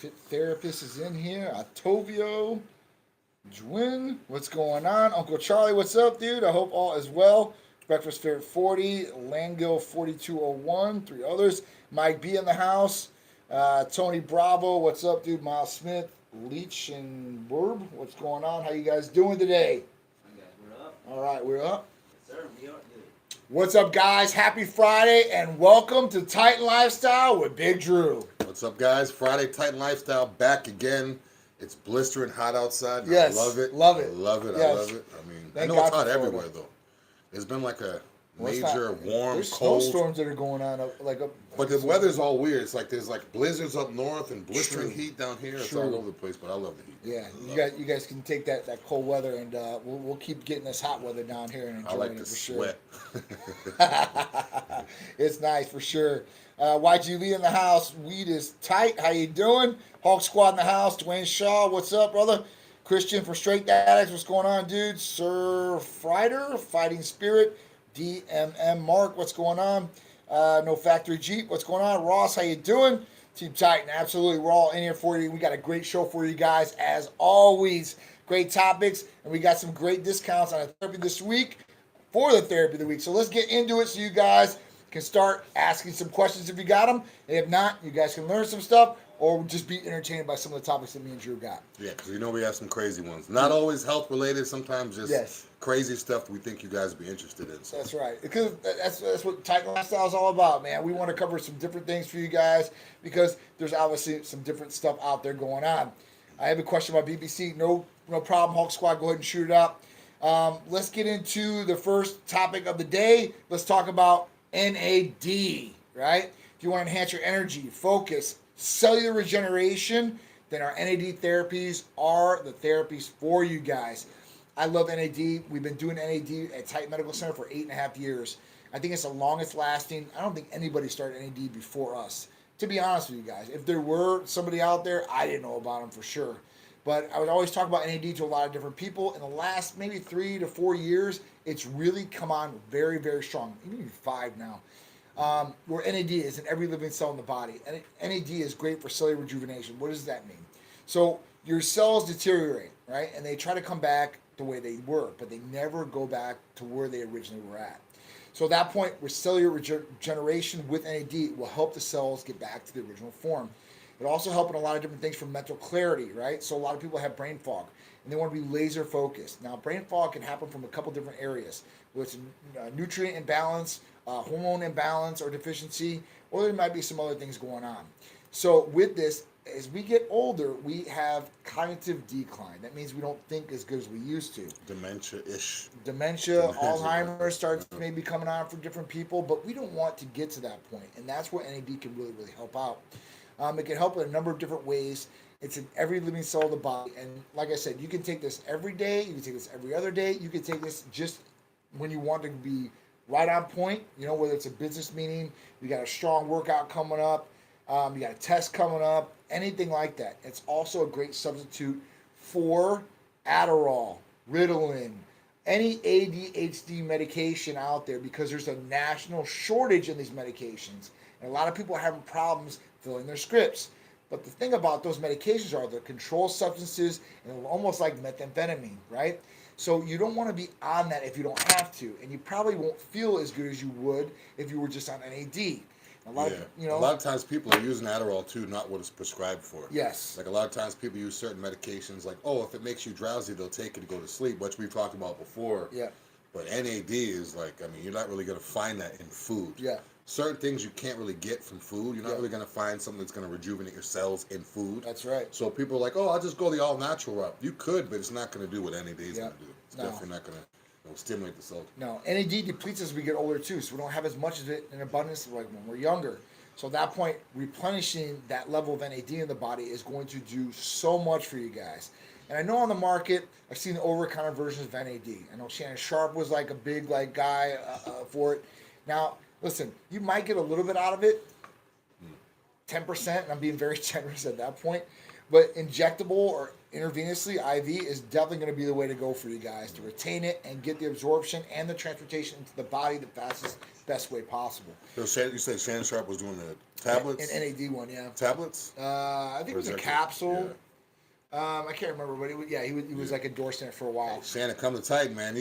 Fit Therapist is in here. Atovio, Dwin, what's going on? Uncle Charlie, what's up, dude? I hope all is well. Breakfast Fair 40, Langill 4201, three others. Mike B in the house. Tony Bravo, what's up, dude? Miles Smith, Leach and Burb, what's going on? How you guys doing today? We're up. All right, we're up. Yes, sir. We are good. What's up, guys? Happy Friday, and welcome to Titan Lifestyle with Big Dru. What's up, guys? Friday Titan Lifestyle back again. It's blistering hot outside. And Yes, I love it. love it. I love it. Yes. I love it. I mean, Thank I know God it's hot for Florida. everywhere, though. There's been like a Well, it's major, not- warm, There's cold. snowstorms that are going on, But the weather's all weird. It's like there's like blizzards up north and blistering True. heat down here. It's True. all over the place, but I love the heat. Yeah, I love you guys can take that cold weather, and we'll keep getting this hot weather down here and I enjoying like it the for sure. sweat. It's nice for sure. YGV in the house. Weed is tight. How you doing? Hawk Squad in the house. Dwayne Shaw, what's up, brother? Christian for Straight Addicts, what's going on, dude? Sir Frider, Fighting Spirit. DMM Mark, what's going on? No Factory Jeep, what's going on? Ross, how you doing? Team Titan, absolutely. We're all in here for you. We got a great show for you guys, as always. Great topics, and we got some great discounts on a therapy this week for the therapy of the week. So let's get into it so you guys can start asking some questions if you got them. And if not, you guys can learn some stuff or just be entertained by some of the topics that me and Drew got. Yeah, because we know we have some crazy ones. Not always health related. Sometimes just Yes. crazy stuff we think you guys would be interested in. So. That's right. Because that's what Titan Lifestyle is all about, man. We want to cover some different things for you guys because there's obviously some different stuff out there going on. I have a question about BBC. No problem, Hawk Squad. Go ahead and shoot it up. Let's get into the first topic of the day. Let's talk about NAD, right? If you want to enhance your energy, focus, cellular regeneration, then our NAD therapies are the therapies for you guys. I love NAD. We've been doing NAD at Titan Medical Center for 8.5 years. I think it's the longest lasting. I don't think anybody started NAD before us, to be honest with you guys. If there were somebody out there, I didn't know about them for sure. But I would always talk about NAD to a lot of different people. In the last maybe 3 to 4 years, it's really come on very, very strong. Even 5 now. Where NAD is in every living cell in the body. And NAD is great for cellular rejuvenation. What does that mean? So your cells deteriorate, right? And they try to come back the way they were, but they never go back to where they originally were at. So at that point, with cellular regeneration with NAD will help the cells get back to the original form. It also helps in a lot of different things for mental clarity, right? So a lot of people have brain fog, and they want to be laser focused. Now, brain fog can happen from a couple different areas, whether it's nutrient imbalance, hormone imbalance or deficiency, or there might be some other things going on. So with this, as we get older, we have cognitive decline. That means we don't think as good as we used to. Dementia-ish. Dementia, Alzheimer starts maybe coming on for different people, but we don't want to get to that point, and that's where NAD can really, really help out. It can help in a number of different ways. It's in every living cell of the body, and like I said, you can take this every day, you can take this every other day, you can take this just when you want to be right on point, whether it's a business meeting, you got a strong workout coming up, you got a test coming up, anything like that. It's also a great substitute for Adderall, Ritalin, any ADHD medication out there because there's a national shortage in these medications. And a lot of people are having problems filling their scripts. But the thing about those medications are they're controlled substances and they're almost like methamphetamine, right? So you don't want to be on that if you don't have to. And you probably won't feel as good as you would if you were just on NAD. A lot of times people are using Adderall too, not what it's prescribed for. Yes. Like a lot of times people use certain medications like, if it makes you drowsy, they'll take it to go to sleep, which we've talked about before. Yeah. But NAD is you're not really going to find that in food. Yeah. Certain things you can't really get from food. You're not really going to find something that's going to rejuvenate your cells in food. That's right. So people are like, I'll just go the all-natural route. You could, but it's not going to do what NAD is going to do. It's definitely not going to stimulate the cell. No, NAD depletes as we get older too, so we don't have as much of it in abundance like when we're younger. So at that point, replenishing that level of NAD in the body is going to do so much for you guys. And I know on the market, I've seen the over-the-counter versions of NAD. I know Shannon Sharp was like a big guy for it. Now, listen, you might get a little bit out of it, 10%, and I'm being very generous at that point. But injectable or intravenously, IV, is definitely going to be the way to go for you guys to retain it and get the absorption and the transportation into the body the fastest, best way possible. So you said Shannon Sharp was doing the tablets? An NAD one, yeah. Tablets? I think it was a capsule. I can't remember, but he was like endorsing it for a while. Shannon, come to Titan, man.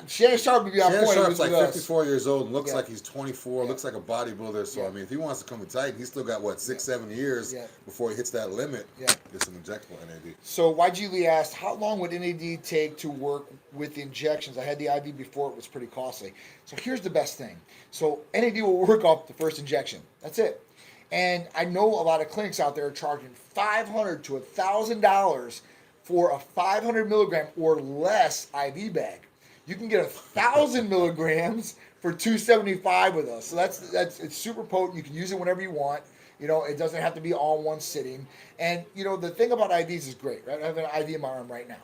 Shannon Sharp would be on point. Shannon Sharp's like 54 years old and looks Yeah. like he's 24, Yeah. looks like a bodybuilder. So, Yeah. I mean, if he wants to come to Titan, he's still got, 6-7 years before he hits that limit. Yeah. Get some injectable NAD. So YG Lee asked, how long would NAD take to work with the injections? I had the IV before, it was pretty costly. So here's the best thing. So NAD will work off the first injection. That's it. And I know a lot of clinics out there are charging $500 to $1,000 for a 500 milligram or less IV bag. You can get 1,000 milligrams for $275 with us. So it's super potent. You can use it whenever you want. You know, it doesn't have to be all in one sitting. And you know, the thing about IVs is great, right? I have an IV in my arm right now.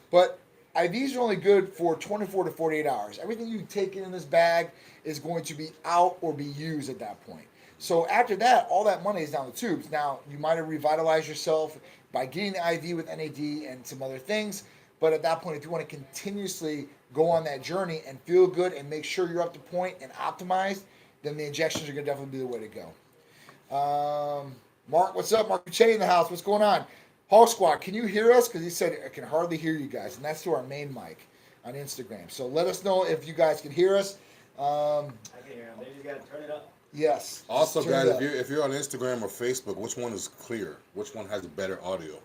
But IVs are only good for 24 to 48 hours. Everything you take in this bag is going to be out or be used at that point. So after that, all that money is down the tubes. Now, you might have revitalized yourself by getting the IV with NAD and some other things. But at that point, if you want to continuously go on that journey and feel good and make sure you're up to point and optimized, then the injections are going to definitely be the way to go. Mark, what's up? Mark Buccetti in the house. What's going on? Hawk Squad, can you hear us? Because he said, I can hardly hear you guys. And that's through our main mic on Instagram. So let us know if you guys can hear us. I can hear him. They just got to turn it up. Yes. Also, guys, if you're on Instagram or Facebook, which one is clear? Which one has better audio?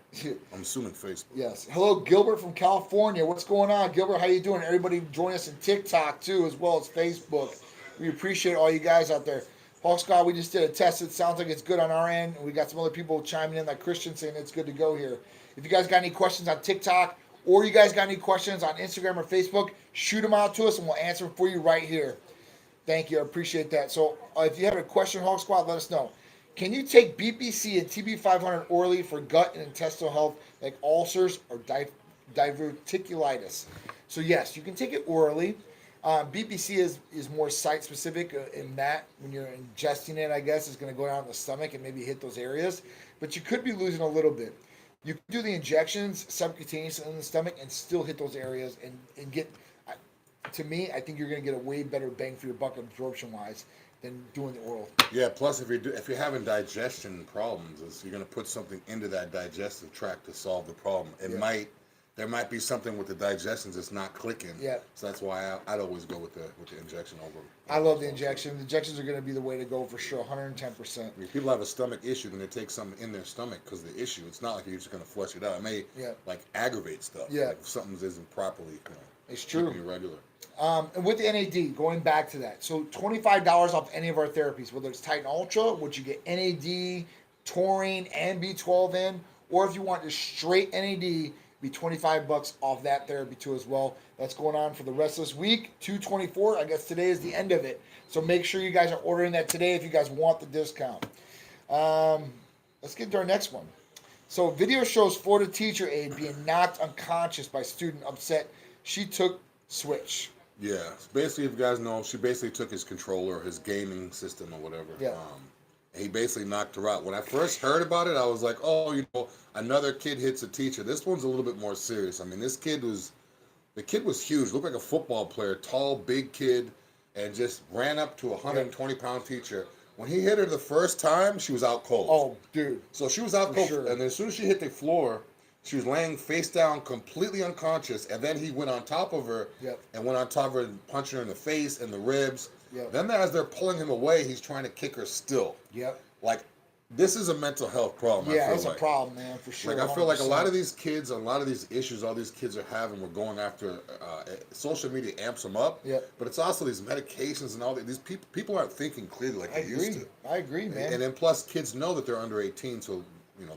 I'm assuming Facebook. Yes. Hello, Gilbert from California. What's going on, Gilbert? How you doing? Everybody join us on TikTok, too, as well as Facebook. We appreciate all you guys out there. Hawk Scott, we just did a test. It sounds like it's good on our end. We got some other people chiming in, like Christian, saying it's good to go here. If you guys got any questions on TikTok or you guys got any questions on Instagram or Facebook, shoot them out to us and we'll answer them for you right here. Thank you. I appreciate that. So if you have a question, Hawk Squad, let us know. Can you take BPC and TB500 orally for gut and intestinal health like ulcers or diverticulitis? So yes, you can take it orally. BPC is more site-specific in that when you're ingesting it, I guess, it's going to go down the stomach and maybe hit those areas. But you could be losing a little bit. You can do the injections subcutaneously in the stomach and still hit those areas and get... To me, I think you're going to get a way better bang for your buck absorption-wise than doing the oral. Yeah, plus if you're having digestion problems, you're going to put something into that digestive tract to solve the problem. There might be something with the digestions that's not clicking. Yeah. So that's why I'd always go with the injection over. I love the injection. The injections are going to be the way to go for sure, 110%. If people have a stomach issue, then they take something in their stomach because the issue. It's not like you're just going to flush it out. It may aggravate stuff. Yeah. Like if something isn't properly, it's true. Irregular. And with the NAD, going back to that, so $25 off any of our therapies, whether it's Titan Ultra, which you get NAD, taurine, and B12 in, or if you want just straight NAD, be $25 off that therapy too as well. That's going on for the rest of this week. $224. I guess today is the end of it. So make sure you guys are ordering that today if you guys want the discount. Let's get to our next one. So video shows Florida teacher aide being knocked unconscious by student upset she took switch. Yeah, basically, if you guys know, she basically took his controller, his gaming system or whatever. Yeah. He basically knocked her out. When I first heard about it, I was like, oh, another kid hits a teacher. This one's a little bit more serious. I mean, the kid was huge, looked like a football player, tall, big kid, and just ran up to a 120-pound teacher. When he hit her the first time, she was out cold. Oh, dude. So she was out cold, sure. And as soon as she hit the floor, she was laying face down, completely unconscious, and then he went on top of her and went on top of her and punched her in the face and the ribs. Yep. Then as they're pulling him away, he's trying to kick her still. Yep. Like, this is a mental health problem. Yeah, it's a problem, man, for sure. Like, I feel like a lot of these kids, a lot of these issues all these kids are having, we're going after, social media amps them up. Yep. But it's also these medications and all that. These people aren't thinking clearly like they used to. I agree, man. And then plus, kids know that they're under 18, so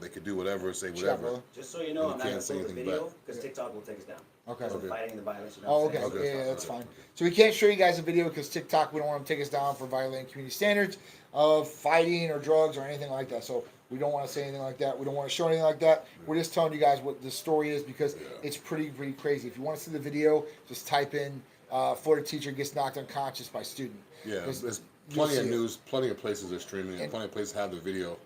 they could do whatever, say whatever. Just so you know, I'm not going to say upload the anything video back. because TikTok will take us down. Okay. Because of fighting the violence. Oh, okay. Yeah, that's fine. So we can't show you guys a video because TikTok, we don't want them to take us down for violating community standards of fighting or drugs or anything like that. So we don't want to say anything like that. We don't want to show anything like that. We're just telling you guys what the story is because it's pretty crazy. If you want to see the video, just type in Florida teacher gets knocked unconscious by student. Yeah, there's plenty of news, plenty of places are streaming it, plenty of places have the video.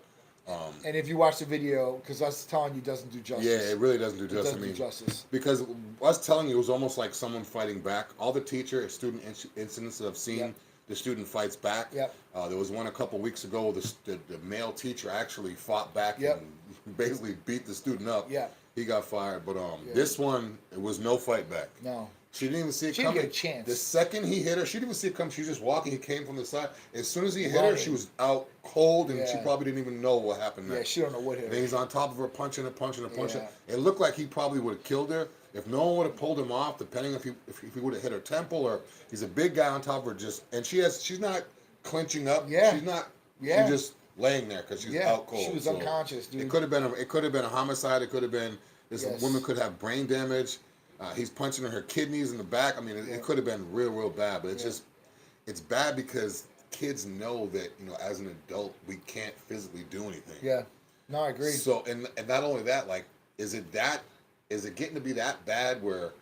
And if you watch the video, because us telling you doesn't do justice. Yeah, it really doesn't do It justice. doesn't do justice. Because us telling you, it was almost like someone fighting back. All the teacher student incidents that I've seen, Yep. the student fights back. Yep. There was one a couple weeks ago. The male teacher actually fought back Yep. and basically beat the student up. Yeah. He got fired. But Yeah. this one, it was no fight back. No. She didn't even see it She didn't coming. get a chance. The second he hit her, she didn't even see it come. She was just walking. He came from the side. As soon as he hit her, Running. she was out cold, and she Yeah. probably didn't even know what happened Yeah, next. she don't know what hit And her. then he's on top of her, punching her, punching her, punching her. Yeah. It looked like he probably would have killed her if no one would have pulled him off. Depending if he would have hit her temple, or he's a big guy on top of her. She's not clenching up. Yeah. She's not. Yeah. She's just laying there because she's out cold. She was So unconscious, dude. It could have been a homicide. It could have been this Yes. woman could have brain damage. He's punching her kidneys in the back. I mean, it could have been real bad, but it's bad because kids know that, as an adult, we can't physically do anything. Yeah. No, I agree. So, and not only that, like, is it getting to be that bad where,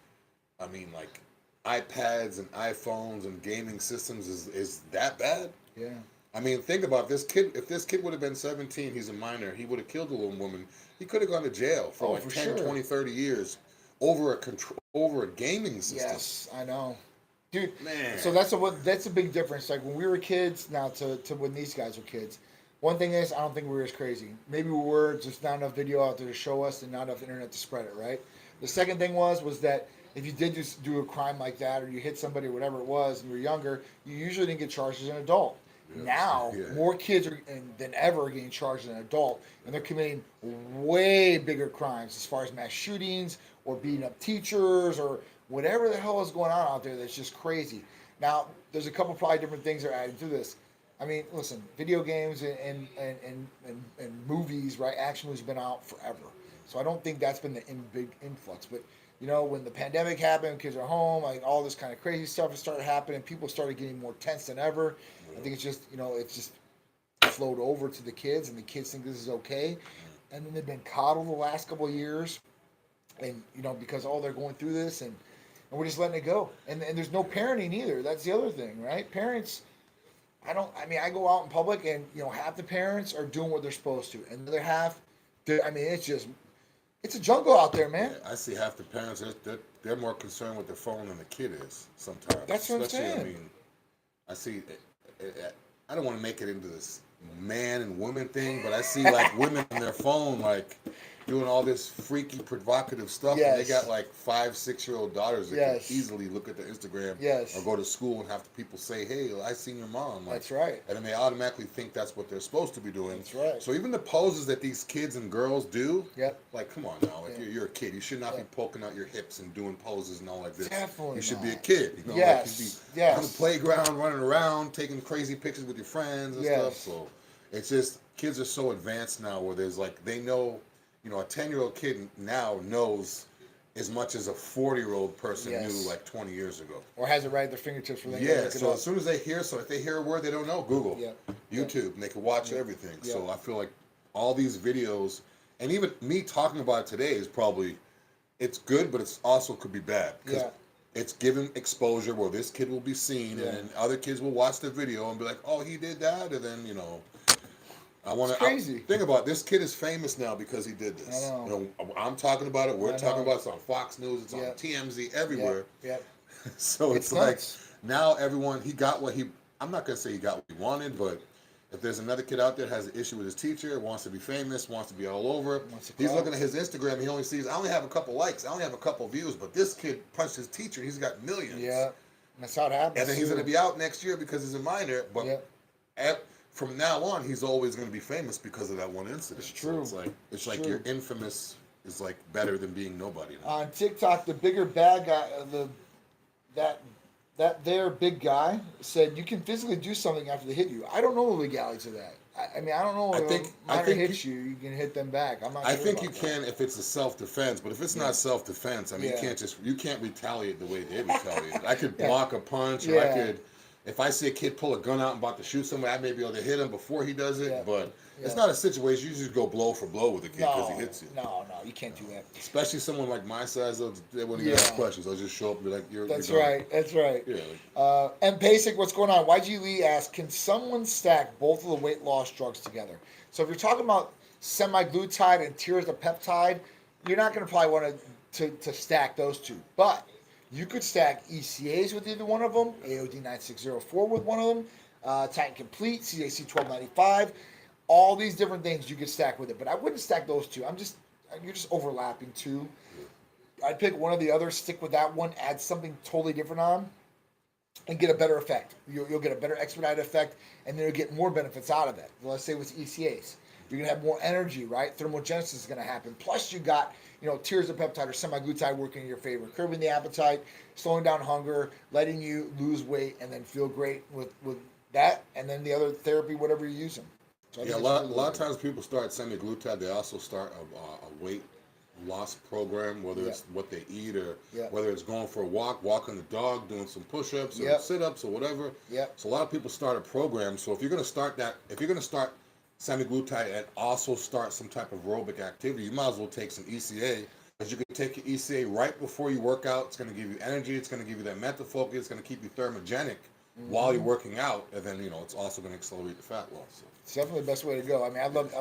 I mean, like, iPads and iPhones and gaming systems is that bad? Yeah. I mean, think about this kid. If this kid would have been 17, he's a minor, he would have killed a little woman. He could have gone to jail for like for 10, sure. 20, 30 years over a gaming system. Yes, I know. Dude, Man. so that's a big difference. Like when we were kids now to when these guys were kids. One thing is, I don't think we were as crazy. Maybe we were, just not enough video out there to show us and not enough internet to spread it, right? The second thing was that if you did just do a crime like that or you hit somebody or whatever it was and you were younger, you usually didn't get charged as an adult. Now, more kids than ever are getting charged as an adult, and they're committing way bigger crimes as far as mass shootings or beating up teachers or whatever the hell is going on out there that's just crazy. Now, there's a couple probably different things that are added to this. I mean, listen, video games and movies, right? Action movies have been out forever. So I don't think that's been the big influx. But, when the pandemic happened, kids are home, like all this kind of crazy stuff has started happening. People started getting more tense than ever. I think it's just, it's just flowed over to the kids, and the kids think this is okay. And then they've been coddled the last couple of years. And, because, they're going through this, and we're just letting it go. And there's no parenting either. That's the other thing, right? Parents... I go out in public and, half the parents are doing what they're supposed to. And the other half, it's a jungle out there, man. Yeah, I see half the parents, they're more concerned with their phone than the kid is sometimes. That's what I'm Especially, saying. I mean, I see, I don't want to make it into this man and woman thing, but I see like women on their phone, like doing all this freaky, provocative stuff. Yes. And they got like 5, 6-year-old daughters that Yes. can easily look at their Instagram Yes. or go to school and have the people say, hey, I seen your mom. Like, That's right. And then they automatically think that's what they're supposed to be doing. That's right. So even the poses that these kids and girls do, Yep. like, come on now. Like, Yeah. you're a kid. You should not Yeah. be poking out your hips and doing poses and all like this. Definitely You should be a not. kid. Yes. Like, you be Yes. on the playground, running around, taking crazy pictures with your friends and Yes. stuff. So it's just, kids are so advanced now where there's like, they know, a 10-year-old kid now knows as much as a 40-year-old person Yes. knew like 20 years ago. Or has it right at their fingertips for them to Yeah, look it so up. as soon as they hear, if they hear a word they don't know, Google, Yep. YouTube, and they can watch everything. Yep. So I feel like all these videos, and even me talking about it today is probably, it's good, but it's also could be bad. Because Yeah. it's giving exposure where this kid will be seen, Yeah. and then other kids will watch the video and be like, oh, he did that, and then, I want It's to crazy. think about it. This kid is famous now because he did this. I know. I'm talking about it. We're I talking know. about it. It's on Fox News. It's Yep. on TMZ everywhere. Yep. So It's it's like nuts. now everyone, he got what he, I'm not going to say he got what he wanted, but if there's another kid out there that has an issue with his teacher, wants to be famous, wants to be all over, Wants to he's clout. looking at his Instagram, he only sees, I only have a couple likes, I only have a couple views, but this kid punched his teacher, he's got millions. Yeah. That's how it happens. And then he's too. going to be out next year because he's a minor, but Yep. from now on, he's always going to be famous because of that one incident. It's true. So it's like true. you're infamous is like better than being nobody now. On TikTok, the bigger bad guy, that big guy said you can physically do something after they hit you. I don't know the legalities of that. I don't know. I If think- a minor I think hits you can hit them back. I'm not. I sure think about you that. can if it's a self-defense, but if it's Yeah. not self-defense, I mean, Yeah. you can't retaliate the way they retaliate. I could Yeah. block a punch, or Yeah. I could, if I see a kid pull a gun out and about to shoot somebody, I may be able to hit him before he does it, Yeah. but Yeah. it's not a situation you just go blow for blow with a kid because he hits you. No, you can't do that. Especially someone like my size, they wouldn't even Yeah. ask questions. They'll just show up and be like, That's you're gone. right. That's right. Yeah. Like, And Basic, what's going on? YG Lee asks, can someone stack both of the weight loss drugs together? So if you're talking about semaglutide and tirzepatide, you're not going to probably want to stack those two. But you could stack ECAs with either one of them, AOD 9604 with one of them, Titan Complete, CAC 1295, all these different things you could stack with it. But I wouldn't stack those two. You're just overlapping two. I'd pick one or the other, stick with that one, add something totally different on, and get a better effect. You'll get a better expedited effect, and then you'll get more benefits out of it. Let's say with ECAs. You're going to have more energy, right? Thermogenesis is going to happen. Plus, you got, tirzepatide or semaglutide working in your favor, curbing the appetite, slowing down hunger, letting you lose weight, and then feel great with that, and then the other therapy, whatever you're using. So a lot of times people start semaglutide, they also start a weight loss program, whether it's what they eat or whether it's going for a walk, walking the dog, doing some push-ups or sit-ups or whatever. So a lot of people start a program. So if you're going to start semaglutide and also start some type of aerobic activity, you might as well take some ECA, because you can take your ECA right before you work out. It's going to give you energy. It's going to give you that mental focus. It's going to keep you thermogenic while you're working out, and then it's also going to accelerate the fat loss. So. It's definitely the best way to go. I mean, I love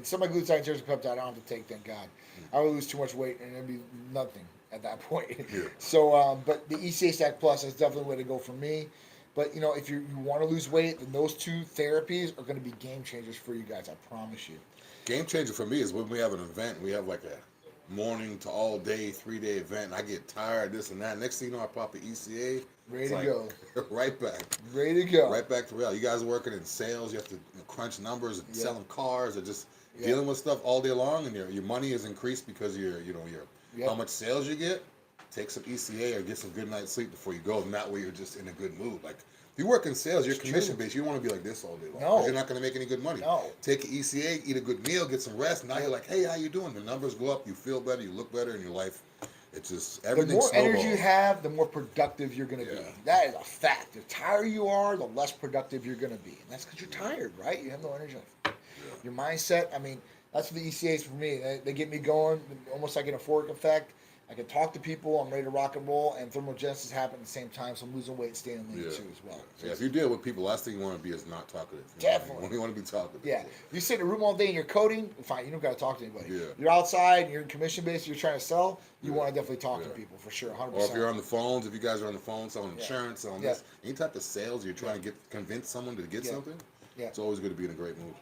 semaglutide and tirzepatide I don't have to take, thank God. I would lose too much weight and it'd be nothing at that point. So, but the ECA Stack Plus is definitely the way to go for me. But, if you want to lose weight, then those two therapies are going to be game changers for you guys, I promise you. Game changer for me is when we have an event, we have like a morning to all day, 3-day event, and I get tired, this and that. Next thing you know, I pop the ECA. Ready to go. Right back. Ready to go. Right back to reality. You guys are working in sales. You have to crunch numbers and selling cars or just dealing with stuff all day long, and your money is increased because your how much sales you get. Take some ECA or get some good night's sleep before you go, and that way you're just in a good mood. Like, if you work in sales, you're commission based. You don't want to be like this all day long. No. You're not going to make any good money. No. Take an ECA, eat a good meal, get some rest. Now you're like, hey, how you doing? The numbers go up. You feel better. You look better in your life. It's just everything. The more energy you have, the more productive you're going to be. That is a fact. The tighter you are, the less productive you're going to be. And that's because you're tired, right? You have no energy. Your mindset, that's what the ECAs for me. They get me going, almost like an euphoric effect. I can talk to people. I'm ready to rock and roll, and thermogenesis happen at the same time. So I'm losing weight, staying lean too as well. So if you deal with people, last thing you want to be is not talkative. Definitely, you want to be talkative. Yeah, you sit in a room all day and you're coding. Fine, you don't got to talk to anybody. Yeah. You're outside, and you're in commission based. You're trying to sell. You want to definitely talk to people for sure, 100%. Or if you're on the phones, if you guys are on the phone selling insurance, selling this, any type of sales, you're trying to convince someone to get something. Yeah, it's always good to be in a great mood.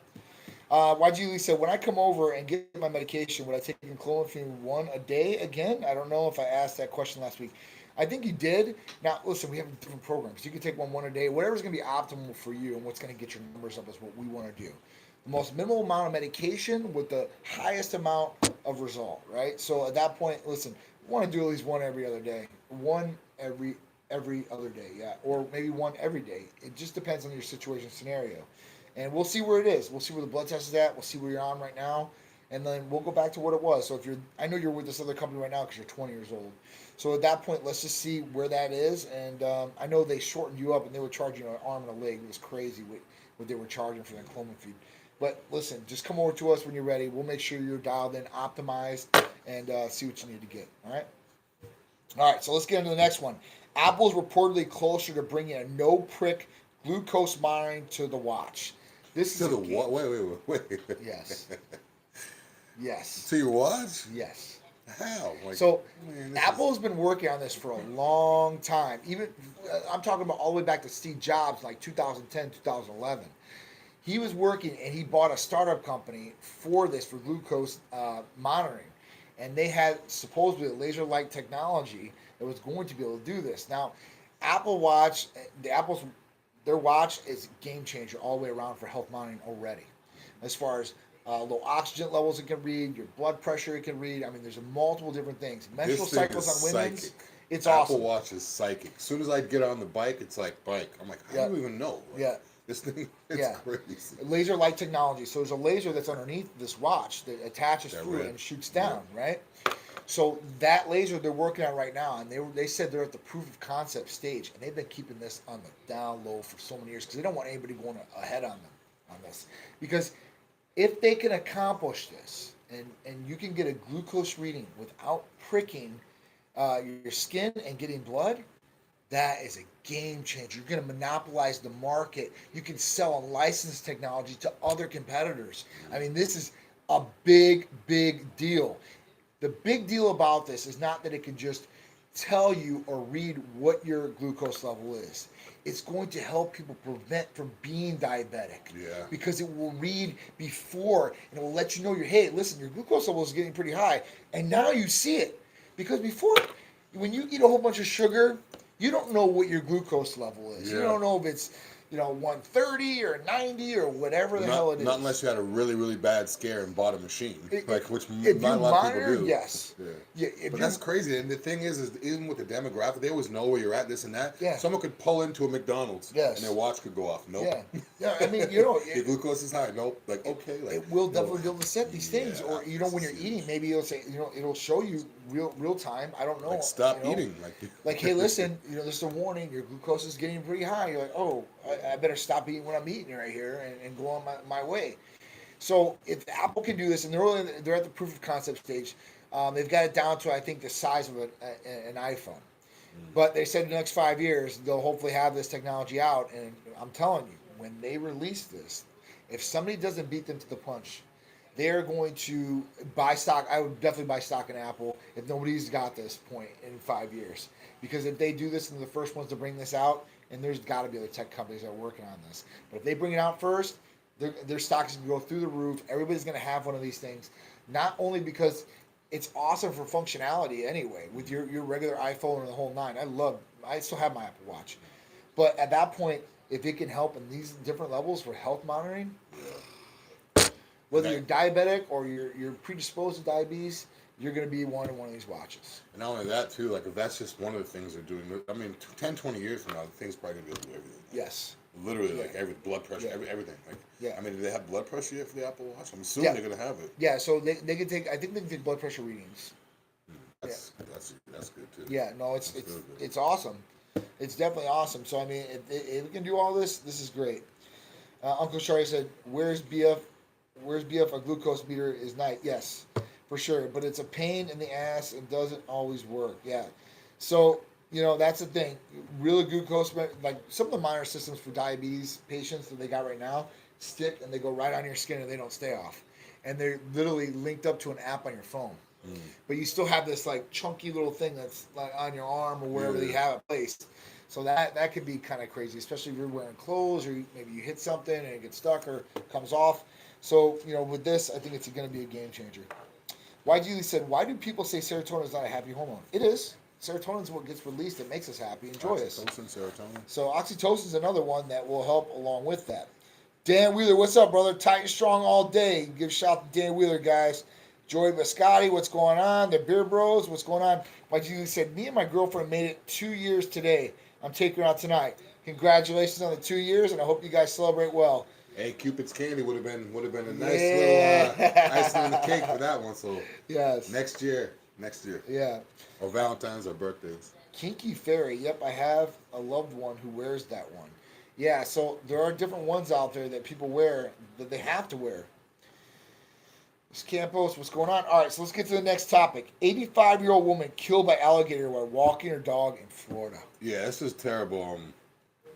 YG said, when I come over and get my medication, would I take clomiphene one a day again? I don't know if I asked that question last week. I think you did. Now, listen, we have different programs. You can take one a day. Whatever's going to be optimal for you and what's going to get your numbers up is what we want to do. The most minimal amount of medication with the highest amount of result, right? So at that point, listen, we want to do at least one every other day. One every other day, or maybe one every day. It just depends on your situation scenario. And we'll see where it is. We'll see where the blood test is at. We'll see where you're on right now. And then we'll go back to what it was. So I know you're with this other company right now because you're 20 years old. So at that point, let's just see where that is. And I know they shortened you up and they were charging you an arm and a leg. It was crazy what they were charging for that clomiphene. But listen, just come over to us when you're ready. We'll make sure you're dialed in, optimized, and see what you need to get. All right? All right, so let's get into the next one. Apple's reportedly closer to bringing a no-prick glucose monitoring to the watch. This to is the what? Wait. Yes. Yes. To your watch? Yes. How? Apple's been working on this for a long time. Even I'm talking about all the way back to Steve Jobs, like 2010, 2011. He was working and he bought a startup company for this, for glucose monitoring. And they had supposedly a laser light technology that was going to be able to do this. Now, Apple Watch, their watch is a game changer all the way around for health monitoring already. As far as low oxygen levels it can read, your blood pressure it can read. There's multiple different things. Menstrual cycles on women's. Psychic. It's Apple awesome. Watch is psychic. As soon as I get on the bike, it's like bike. I'm like, I don't even know. This thing, it's crazy. Laser light technology. So there's a laser that's underneath this watch that attaches through and shoots down, right? So that laser they're working on right now, and they said they're at the proof of concept stage, and they've been keeping this on the down low for so many years because they don't want anybody going ahead on them on this. Because if they can accomplish this, and you can get a glucose reading without pricking your skin and getting blood, that is a game changer. You're going to monopolize the market. You can sell and license technology to other competitors. I mean, this is a big, big deal. The big deal about this is not that it can just tell you or read what your glucose level is. It's going to help people prevent from being diabetic. Yeah. Because it will read before and it will let you know hey, listen, your glucose level is getting pretty high. And now you see it. Because before, when you eat a whole bunch of sugar, you don't know what your glucose level is. Yeah. You don't know if it's 130 or 90 or whatever the hell it is. Not unless you had a really, really bad scare and bought a machine, which if not a lot of people do. Yes. Yeah. But that's crazy. And the thing is even with the demographic, they always know where you're at, this and that. Yeah. Someone could pull into a McDonald's and their watch could go off. Nope. Yeah. I mean, your glucose is high. Nope. Like, okay. Like, it will definitely be able to set these things. Or, when you're eating, maybe it'll say, it'll show you real time. I don't know. Like, stop eating. Like, hey, listen, this is a warning. Your glucose is getting pretty high. You're like, oh, I better stop eating what I'm eating right here and go on my way. So if Apple can do this, and they're at the proof of concept stage, they've got it down to, I think, the size of an iPhone. But they said in the next 5 years, they'll hopefully have this technology out. And I'm telling you, when they release this, if somebody doesn't beat them to the punch, they're going to buy stock. I would definitely buy stock in Apple if nobody's got this point in 5 years. Because if they do this and they're the first ones to bring this out, and there's got to be other tech companies that are working on this. But if they bring it out first, their stocks can go through the roof. Everybody's going to have one of these things. Not only because it's awesome for functionality anyway, with your regular iPhone or the whole nine. I still have my Apple Watch. But at that point, if it can help in these different levels for health monitoring, whether you're diabetic or you're predisposed to diabetes, you're going to be one of these watches. And not only that, too, like if that's just one of the things they're doing, I mean, 10, 20 years from now, the thing's probably going to be able to do everything. Yes. Literally, like every blood pressure, everything. Like, I mean, do they have blood pressure yet for the Apple Watch? I'm assuming they're going to have it. Yeah, so they can take, I think they can take blood pressure readings. That's good, too. Yeah, no, it's awesome. It's definitely awesome. So, I mean, if we can do all this, this is great. Uncle Shari said, where's BF? A glucose meter is nice. Yes, for sure. But it's a pain in the ass and doesn't always work. Yeah. So, that's the thing. Real glucose, like some of the monitor systems for diabetes patients that they got right now, stick and they go right on your skin and they don't stay off. And they're literally linked up to an app on your phone. But you still have this like chunky little thing that's like on your arm or wherever they have it placed. So that could be kind of crazy, especially if you're wearing clothes or maybe you hit something and it gets stuck or comes off. So, with this, I think it's going to be a game changer. YG said, why do people say serotonin is not a happy hormone? It is. Serotonin is what gets released that makes us happy and joyous. Serotonin. So oxytocin is another one that will help along with that. Dan Wheeler, what's up, brother? Tight and strong all day. Give a shout to Dan Wheeler, guys. Joey Biscotti, what's going on? The Beer Bros, what's going on? YG said, me and my girlfriend made it 2 years today. I'm taking her out tonight. Congratulations on the 2 years, and I hope you guys celebrate well. Hey, Cupid's Candy would have been a nice little icing on the cake for that one. So yes, next year. Yeah. Or Valentine's or birthdays. Kinky Fairy. Yep, I have a loved one who wears that one. Yeah, so there are different ones out there that people wear that they have to wear. This Campos, what's going on? All right, so let's get to the next topic. 85-year-old woman killed by alligator while walking her dog in Florida. Yeah, this is terrible.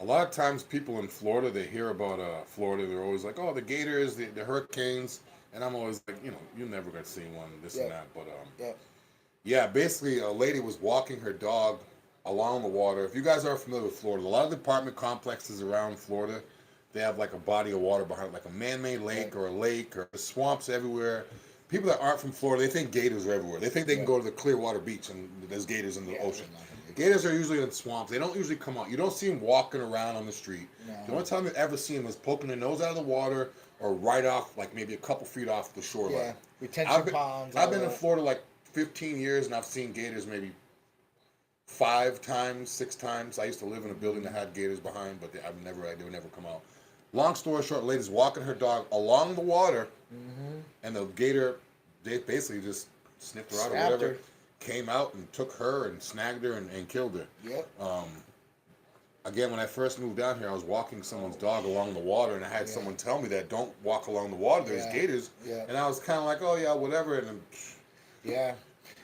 A lot of times people in Florida, they hear about Florida, they're always like, oh, the gators, the hurricanes, and I'm always like, you're never going to see one, and that. But, basically a lady was walking her dog along the water. If you guys are familiar with Florida, a lot of the apartment complexes around Florida, they have like a body of water behind, like a man-made lake or a lake or swamps everywhere. People that aren't from Florida, they think gators are everywhere. They think they can go to the Clearwater Beach and there's gators in the ocean. Gators are usually in swamps. They don't usually come out. You don't see them walking around on the street. No. The only time you ever see them is poking their nose out of the water or right off, like maybe a couple feet off the shoreline. Yeah, retention ponds. I've been in Florida like 15 years, and I've seen gators maybe 5 times, 6 times. I used to live in a building that had gators behind, but they would never come out. Long story short, lady's walking her dog along the water, and the gator, they basically just sniffed her out or whatever. Came out and took her and snagged her and killed her. Yep. Again, when I first moved down here, I was walking someone's dog along the water, and I had someone tell me that don't walk along the water. There's gators. Yeah. And I was kind of like, oh yeah, whatever. And yeah,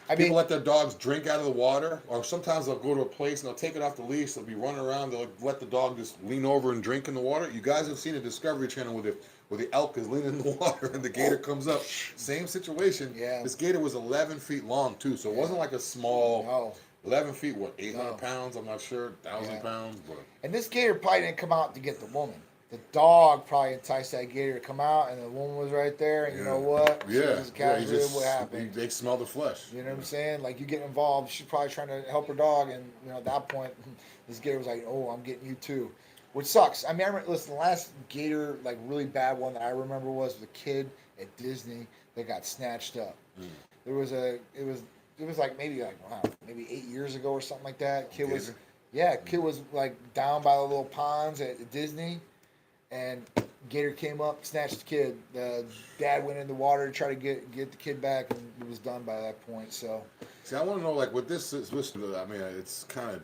I People mean, let their dogs drink out of the water, or sometimes they'll go to a place and they'll take it off the leash. They'll be running around. They'll let the dog just lean over and drink in the water. You guys have seen a Discovery Channel where the elk is leaning in the water and the gator comes up. Same situation. Yeah. This gator was 11 feet long too, so it wasn't like a small. no. 11 feet, what, 800 No. pounds? I'm not sure, 1,000 Yeah. pounds, but And this gator probably didn't come out to get the woman. The dog probably enticed that gator to come out, and the woman was right there. And you know what? She was casually what happened. They smell the flesh. You know what I'm saying? Like, you get involved. She's probably trying to help her dog, and at that point, this gator was like, "Oh, I'm getting you too," which sucks. I mean, listen, the last gator, like, really bad one that I remember was the kid at Disney that got snatched up. It was like maybe 8 years ago or something like that. Kid was like down by the little ponds at Disney, and gator came up, snatched the kid. The dad went in the water to try to get the kid back, and it was done by that point. So, see, I want to know, like, what this is. I mean, it's kind of,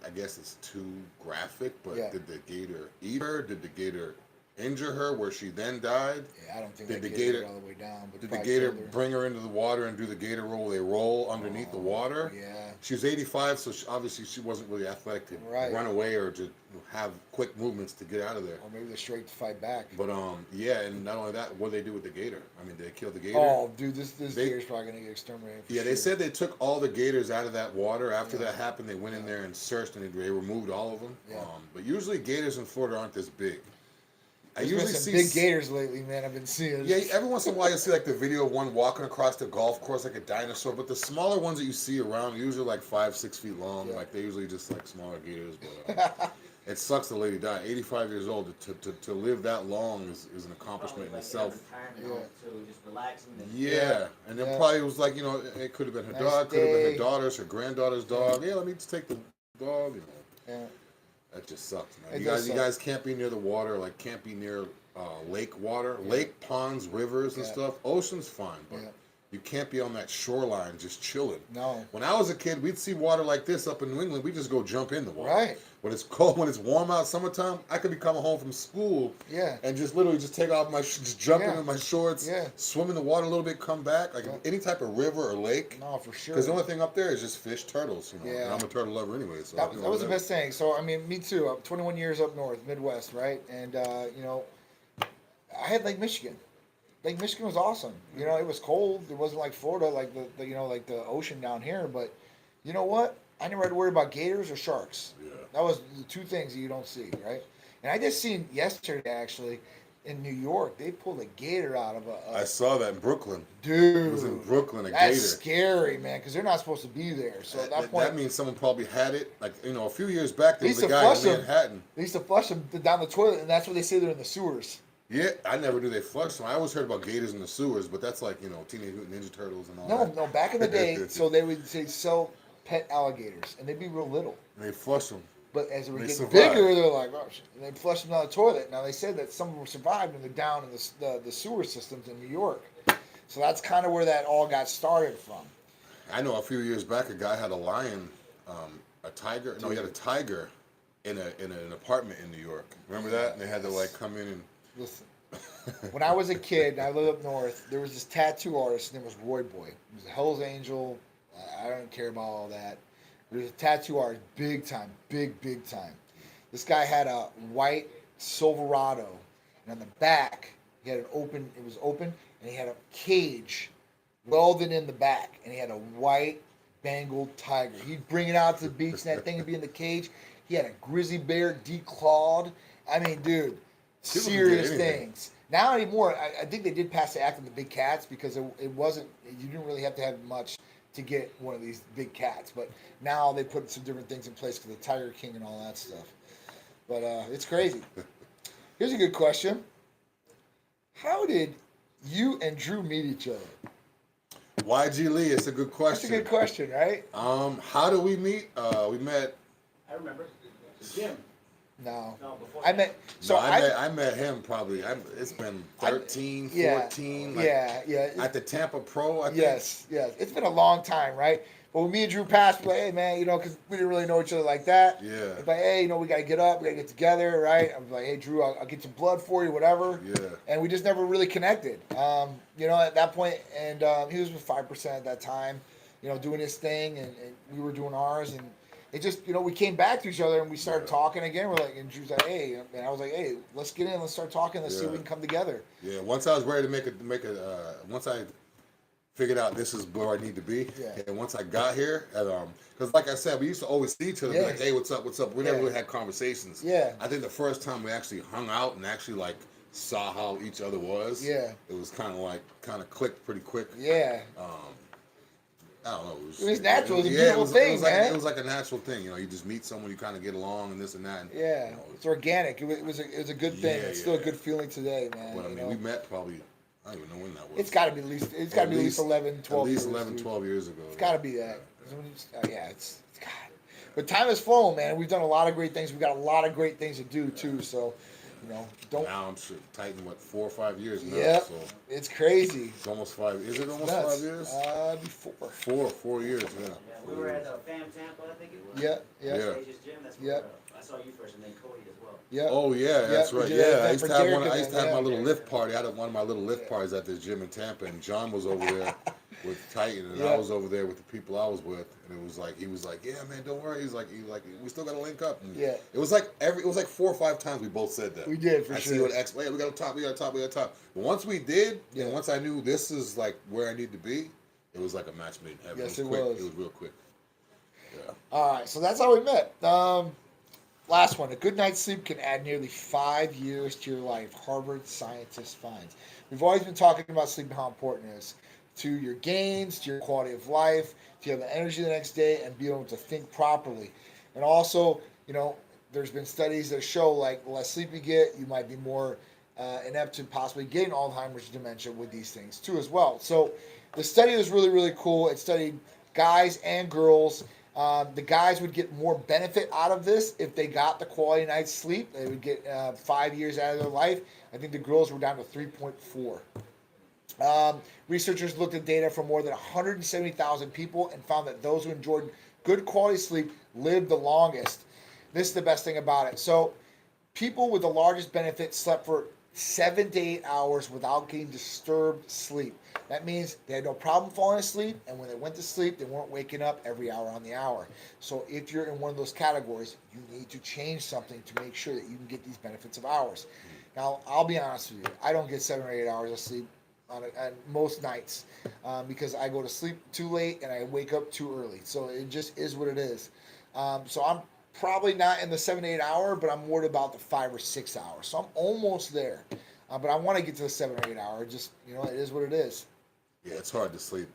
I guess it's too graphic, but did the gator eat her? Did the gator injure her where she then died? yeah, I don't think Did that the gator gator got all the way down. But Did the probably gator killed her. bring her into the water and do the gator roll? They roll underneath the water. Yeah. She was 85, so obviously she wasn't really athletic to run away or to have quick movements to get out of there. Or maybe they're straight to fight back. But yeah, and not only that, what did they do with the gator? I mean, did they kill the gator? Oh, dude, this gator's probably gonna get exterminated. Yeah, they said they took all the gators out of that water. After that happened, they went in there and searched, and they removed all of them. Yeah. But usually gators in Florida aren't this big. There's been some big gators lately, man. I've been seeing. Yeah, every once in a while you see like the video of one walking across the golf course like a dinosaur, but the smaller ones that you see around usually like 5-6 feet long. Like they're usually just like smaller gators. But it sucks the lady died. 85 years old. To live that long is an accomplishment in itself. Just relaxing. Yeah, and then probably it was like, it could have been her dog, could have been her daughter's, her granddaughter's dog. Yeah, let me just take the dog. Yeah. That just sucks, man. You guys can't be near the water, like can't be near lake water, lake, ponds, rivers and stuff. Ocean's fine, but you can't be on that shoreline just chilling. No. When I was a kid, we'd see water like this up in New England. We just go jump in the water. Right. When it's cold, when it's warm out, summertime, I could be coming home from school. Yeah. And just literally just take off just jump into my shorts. Yeah. Swim in the water a little bit, come back. Like any type of river or lake. No, for sure. Because the only thing up there is just fish, turtles. Yeah. And I'm a turtle lover anyway. So that was the best thing. So, I mean, me too. I'm 21 years up north, Midwest, right? And, I had Lake Michigan. Lake Michigan was awesome. It was cold. It wasn't like Florida, like the ocean down here. But you know what? I never had to worry about gators or sharks. Yeah. That was the two things that you don't see, right? And I just seen yesterday, actually, in New York, they pulled a gator out of I saw that in Brooklyn. Dude. It was in Brooklyn, That's gator. scary, man, because they're not supposed to be there. So at that point, that means someone probably had it. Like, a few years back, there was a They guy used to in flush Manhattan. they used to flush them down the toilet, and that's what they say they're in the sewers. Yeah, I never knew they flushed them. I always heard about gators in the sewers, but that's like, Teenage Mutant Ninja Turtles and all that. No, back in the day, so they would sell pet alligators, and they'd be real little. And they flush them. But as they were They getting survived. bigger, they're like, oh, shit. And they flushed them down the toilet. Now, they said that some of them survived and they're down in the sewer systems in New York. So that's kind of where that all got started from. I know a few years back, a guy had a lion, a tiger. No, he had a tiger in an apartment in New York. Remember that? And they had to like come in and. Listen, when I was a kid and I lived up north, there was this tattoo artist. His name was Roy Boy. He was a Hell's Angel. I don't care about all that. There's a tattoo artist, big time, big time. This guy had a white Silverado, and on the back, he had it was open, and he had a cage welded in the back, and he had a white Bengal tiger. He'd bring it out to the beach, and that thing would be in the cage. He had a grizzly bear declawed. I mean, dude, serious things. Not anymore. I think they did pass the act on the big cats because it wasn't, you didn't really have to have much to get one of these big cats. But now they put some different things in place for the Tiger King and all that stuff. But it's crazy. Here's a good question. How did you and Drew meet each other? YG Lee, it's a good question. That's a good question, right? How do we meet? We met. I remember. Jim. No. No, before I that. met, so No, I met him probably. It's been 13, 14. Like, yeah. At the Tampa Pro, I think. Yes. It's been a long time, right? But when me and Drew passed, we're like, hey, man, because we didn't really know each other like that. Yeah. It's like, hey, we got to get up. We got to get together, right? I was like, hey, Drew, I'll get some blood for you, whatever. Yeah. And we just never really connected, at that point. And he was with 5% at that time. doing his thing, and we were doing ours, and it just, we came back to each other and we started talking again. We're like, and Drew's like, hey, and I was like, hey, let's get in, let's start talking, let's see if we can come together. Yeah, once I was ready to once I figured out this is where I need to be, and once I got here, because like I said, we used to always see each other, be like, hey, what's up? We never really had conversations. Yeah. I think the first time we actually hung out and actually like saw how each other was, it was kind of clicked pretty quick. Yeah. I don't know. It was natural. It was a beautiful thing, man. It was like a natural thing. You just meet someone, you kind of get along, and this and that. And, it's organic. It was a good thing. It's still a good feeling today, man. But I mean, we met probably, I don't even know when that was. It's got to be at least 11, 12 years. At least 11, 12 years ago. It's got to be that. It's God. But time has flown, man. We've done a lot of great things. We've got a lot of great things to do too. So, don't. Now I'm sure Titan 4 or 5 years now. Yeah, so it's crazy. It's almost 5. Is it almost Nuts. 5 years? Before. 4 years. Yeah. We were at FAM Tampa, I think it was. Yeah. Stage's gym. That's where I saw you first, and then Cody as well. Yeah. Oh yeah, that's right. We did Yeah, that I used for to have Derek I used to have my little yeah. lift party. I had one of my little lift parties at this gym in Tampa, and John was over there with Titan, and I was over there with the people I was with, and it was like he was like, yeah, man, don't worry. He's like, we still gotta link up. And it was like 4 or 5 times we both said that. We did for I sure. see you at X. Hey, we gotta talk. But once we did, and once I knew this is like where I need to be, it was like a match made in heaven. Yes, it was quick. It was real quick. Yeah. All right, so that's how we met. Last one. A good night's sleep can add nearly 5 years to your life. Harvard scientist finds. We've always been talking about sleep and how important it is to your gains, to your quality of life, to have the energy the next day, and be able to think properly. And also, there's been studies that show like the less sleep you get, you might be more inept to possibly getting Alzheimer's, dementia with these things too as well. So the study was really, really cool. It studied guys and girls. The guys would get more benefit out of this if they got the quality night's sleep. They would get 5 years out of their life. I think the girls were down to 3.4. Researchers looked at data from more than 170,000 people and found that those who enjoyed good quality sleep lived the longest. This is the best thing about it. So people with the largest benefit slept for 7 to 8 hours without getting disturbed sleep. That means they had no problem falling asleep, and when they went to sleep, they weren't waking up every hour on the hour. So if you're in one of those categories, you need to change something to make sure that you can get these benefits of hours. Now, I'll be honest with you. I don't get 7 or 8 hours of sleep on most nights because I go to sleep too late and I wake up too early. So it just is what it is. So I'm probably not in the 7 to 8 hour, but I'm worried about the 5 or 6 hours. So I'm almost there. But I want to get to the 7 or 8 hour. Just, it is what it is. Yeah, it's hard to sleep.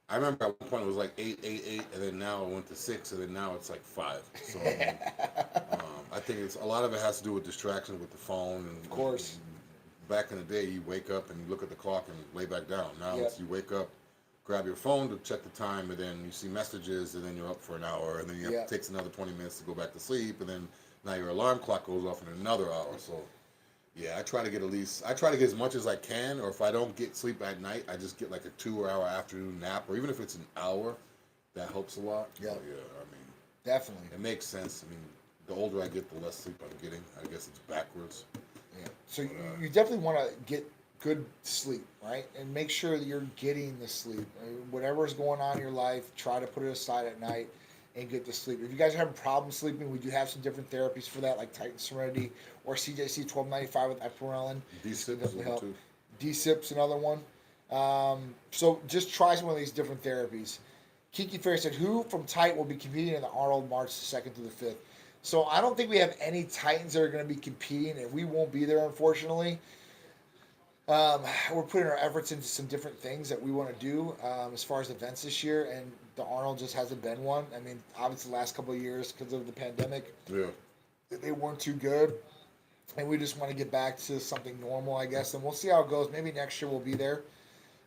I remember at one point it was like 8, and then now it went to 6, and then now it's like 5. So I think a lot of it has to do with distractions with the phone. And, of course. Back in the day, you wake up and you look at the clock and lay back down. Now it's you wake up, grab your phone to check the time, and then you see messages, and then you're up for an hour, and then it takes another 20 minutes to go back to sleep, and then now your alarm clock goes off in another hour. So yeah, I try to get as much as I can, or if I don't get sleep at night, I just get like a 2-hour afternoon nap, or even if it's an hour, that helps a lot. Yeah. So, yeah, I mean, definitely. it makes sense. I mean, the older I get, the less sleep I'm getting. I guess it's backwards. Yeah. So you definitely want to get good sleep, right? And make sure that you're getting the sleep. Whatever's going on in your life, try to put it aside at night and get to sleep. If you guys are having problems sleeping, we do have some different therapies for that, like Titan Serenity or CJC 1295 with epinephrine. D-SIP's help. D-SIP's another one. So just try some of these different therapies. Kiki Fair said, who from Titan will be competing in the Arnold March 2nd through the 5th? So I don't think we have any Titans that are going to be competing, and we won't be there, unfortunately. We're putting our efforts into some different things that we want to do as far as events this year, and the Arnold just hasn't been one. I mean, obviously the last couple of years because of the pandemic, they weren't too good, and we just want to get back to something normal, I guess, and we'll see how it goes. Maybe next year we'll be there,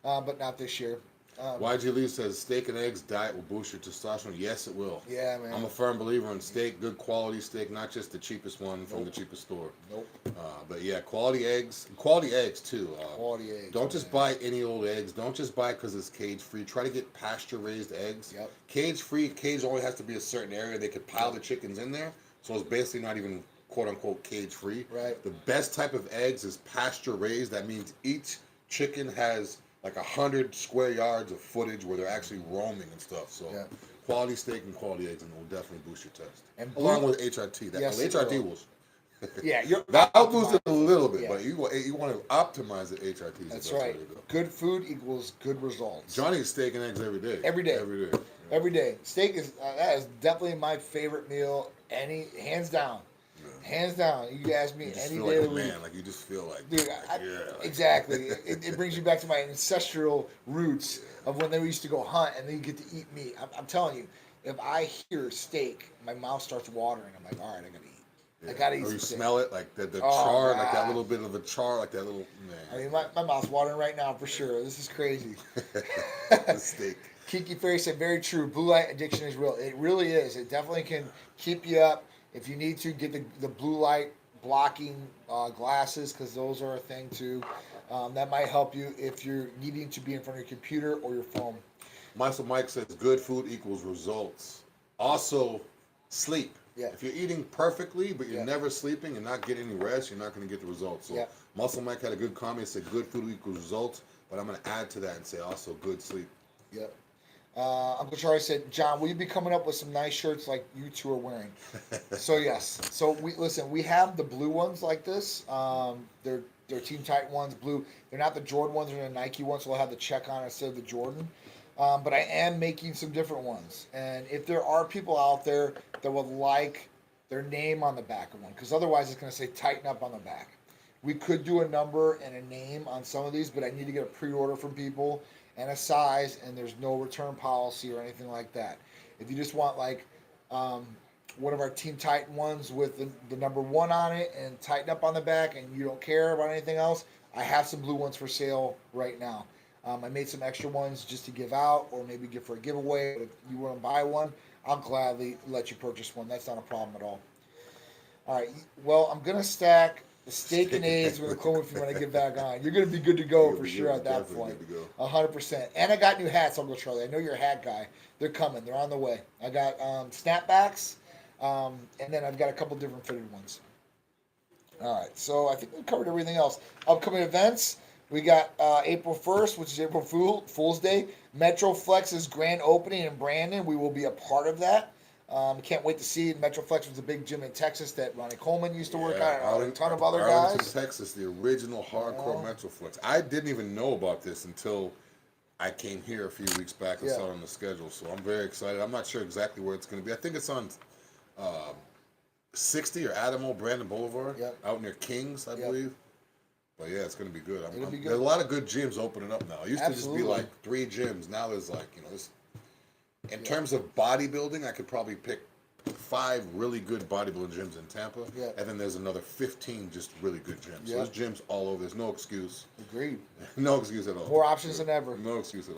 but not this year. YG Lee says steak and eggs diet will boost your testosterone. Yes, it will. Yeah, man. I'm a firm believer in steak, good quality steak, not just the cheapest one from the cheapest store. But yeah, quality eggs too. Quality eggs. Don't just buy any old eggs. Don't just buy because it's cage free. Try to get pasture raised eggs. Cage free. Cage only has to be a certain area. They could pile the chickens in there, so it's basically not even quote unquote cage free. Right. The best type of eggs is pasture raised. That means each chicken has like 100 square yards of footage where they're actually roaming and stuff. So quality steak and quality eggs, and it will definitely boost your test. And along with HRT, HRT will. That'll boost it a little bit, but you want to optimize the HRT. That's right. Good food equals good results. Johnny eats steak and eggs every day. Every day. Every day. Steak is that is definitely my favorite meal. Hands down. Hands down. You ask me any day of the week. Like you just feel like, dude. Exactly. it brings you back to my ancestral roots of when they used to go hunt and then you get to eat meat. I'm telling you, if I hear steak, my mouth starts watering. I'm like, all right, I gotta eat. I gotta eat. Or you smell it, like the char, like that little bit of a char, like that little. Man. I mean, my mouth's watering right now for sure. This is crazy. The steak. Kiki Ferry said, very true. Blue light addiction is real. It really is. It definitely can keep you up. If you need to, get the blue light blocking glasses, because those are a thing too. That might help you if you're needing to be in front of your computer or your phone. Muscle Mike says, good food equals results. Also, sleep. Yeah. If you're eating perfectly, but you're never sleeping and not getting any rest, you're not going to get the results. So Muscle Mike had a good comment. He said, good food equals results. But I'm going to add to that and say also good sleep. Yep. Uncle Charlie said, John, will you be coming up with some nice shirts like you two are wearing? So yes. So we have the blue ones like this. They're Team Titan ones, blue. They're not the Jordan ones, they're the Nike ones, so they'll have the check on it instead of the Jordan. But I am making some different ones. And if there are people out there that would like their name on the back of one, because otherwise it's going to say Tighten Up on the back. We could do a number and a name on some of these, but I need to get a pre-order from people and a size, and there's no return policy or anything like that. If you just want like one of our Team Titan ones with the number 1 on it and Tighten Up on the back, and you don't care about anything else, I have some blue ones for sale right now. I made some extra ones just to give out or maybe give for a giveaway. But if you want to buy one, I'll gladly let you purchase one. That's not a problem at all. All right. Well, I'm going to stack the steak and eggs with the clone if you want to get back on. You're going to be good to go for sure at that point. 100%. And I got new hats, Uncle Charlie. I know you're a hat guy. They're coming. They're on the way. I got snapbacks, and then I've got a couple different fitted ones. All right. So I think we covered everything else. Upcoming events. We got April 1st, which is April Fool's Day. Metroflex's grand opening in Brandon. We will be a part of that. Can't wait to see it. Metroflex was a big gym in Texas that Ronnie Coleman used to work at. A ton of other Arlington, guys. Texas, the original hardcore Metroflex. I didn't even know about this until I came here a few weeks back and saw it on the schedule. So I'm very excited. I'm not sure exactly where it's going to be. I think it's on 60 or Adamo, Brandon Boulevard, out near Kings, I believe. But yeah, it's going to be good. There's a lot of good gyms opening up now. It used to just be like 3 gyms. Now there's like, in terms of bodybuilding, I could probably pick 5 really good bodybuilding gyms in Tampa. Yeah. And then there's another 15 just really good gyms. Yeah. So there's gyms all over. There's no excuse. Agreed. No excuse at all. More options than ever. No excuse at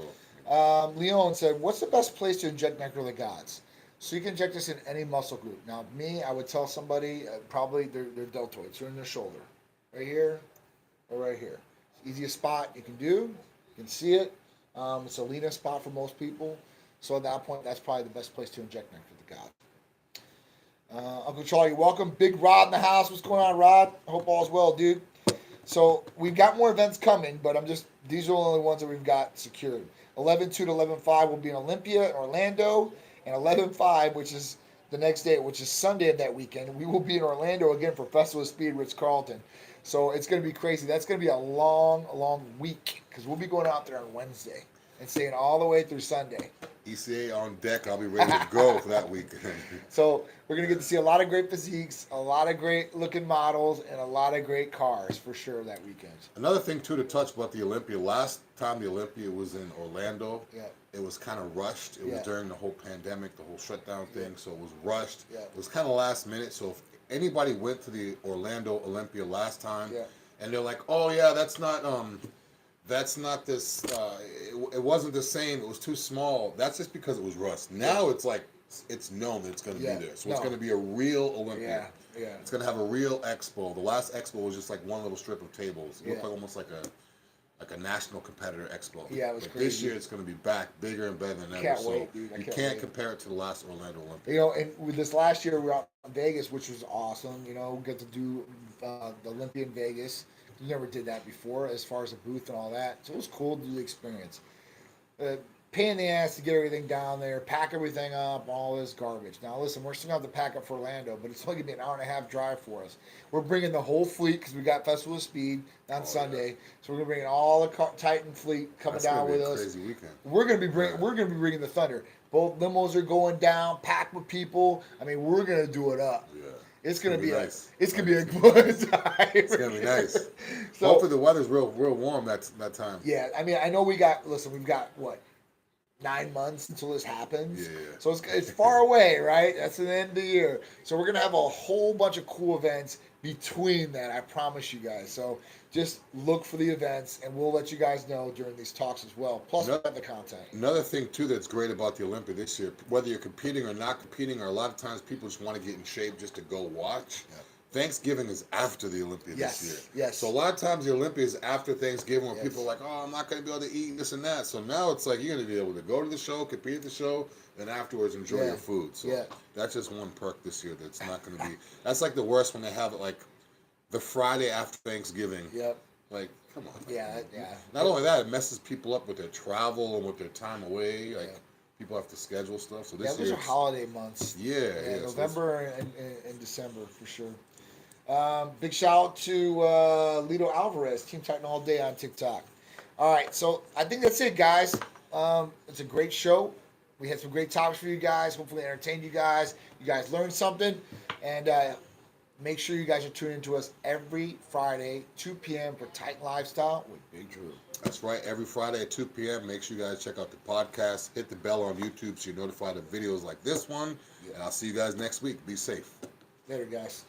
all. Leon said, what's the best place to inject Nectar of the Gods? So you can inject this in any muscle group. Now, me, I would tell somebody probably their deltoids. They're in their shoulder. Right here. Or right here. Easiest spot you can do. You can see it. It's a leaner spot for most people. So at that point, that's probably the best place to inject Nectar of the God. Uncle Charlie, welcome. Big Rod in the house. What's going on, Rod? Hope all's well, dude. So we've got more events coming, but these are the only ones that we've got secured. 11-2 to 11-5 will be in Olympia, Orlando, and 11-5, which is the next day, which is Sunday of that weekend. We will be in Orlando again for Festival of Speed, Ritz-Carlton. So it's going to be crazy. That's going to be a long, long week because we'll be going out there on Wednesday and staying all the way through Sunday. ECA on deck. I'll be ready to go for that week. So we're going to get to see a lot of great physiques, a lot of great looking models, and a lot of great cars for sure that weekend. Another thing, too, to touch about the Olympia. Last time the Olympia was in Orlando, it was kind of rushed. It was during the whole pandemic, the whole shutdown thing, so it was rushed. It was kind of last minute, so if anybody went to the Orlando Olympia last time, and they're like, "Oh yeah, that's not this. It wasn't the same. It was too small." That's just because it was rushed. Now it's like it's known that it's going to be there, so it's going to be a real Olympia. It's going to have a real expo. The last expo was just like one little strip of tables. It looked like almost like a national competitor expo. Yeah, it was crazy. This year it's going to be back bigger and better than ever. Can't wait, dude. You can't compare it to the last Orlando Olympics. And with this last year we were out in Vegas, which was awesome. We got to do the Olympia in Vegas. You never did that before as far as a booth and all that. So it was cool to do the experience. Pain in the ass to get everything down there, pack everything up, all this garbage. Now listen, we're still going to have to pack up for Orlando, but it's only going to be an hour and a half drive for us. We're bringing the whole fleet because we got Festival of Speed on Sunday, so we're going to bring all the Titan fleet coming down with us. Crazy weekend. We're going to be bringing the Thunder. Both limos are going down, packed with people. I mean, we're going to do it up. Yeah. It's gonna be nice. It's gonna be a good time. It's gonna be nice. So hopefully the weather's real warm that time. yeah, I mean, I know we've got what 9 months until this happens. Yeah. So it's far away, right? That's the end of the year. So we're gonna have a whole bunch of cool events between that. I promise you guys. So just look for the events, and we'll let you guys know during these talks as well. Plus, we'll have the content. Another thing too that's great about the Olympia this year, whether you're competing or not competing, or a lot of times people just want to get in shape just to go watch. Yeah. Thanksgiving is after the Olympia this year. Yes. So a lot of times the Olympia is after Thanksgiving when people are like, oh, I'm not going to be able to eat this and that. So now it's like you're going to be able to go to the show, compete at the show, and afterwards enjoy your food. So that's just one perk this year that's not going to be. That's like the worst when they have it like the Friday after Thanksgiving. Yep. Like, come on. Yeah. Not only that, it messes people up with their travel and with their time away. Like, people have to schedule stuff. So this those are holiday months. Yeah. November and December for sure. Big shout out to Lito Alvarez, Team Titan All Day on TikTok. All right, so I think that's it, guys. It's a great show. We had some great topics for you guys. Hopefully entertained you guys. You guys learned something. And make sure you guys are tuning into us every Friday, 2 p.m. for Titan Lifestyle with Big Dru. That's right. Every Friday at 2 p.m. Make sure you guys check out the podcast. Hit the bell on YouTube so you're notified of videos like this one. Yeah. And I'll see you guys next week. Be safe. Later, guys.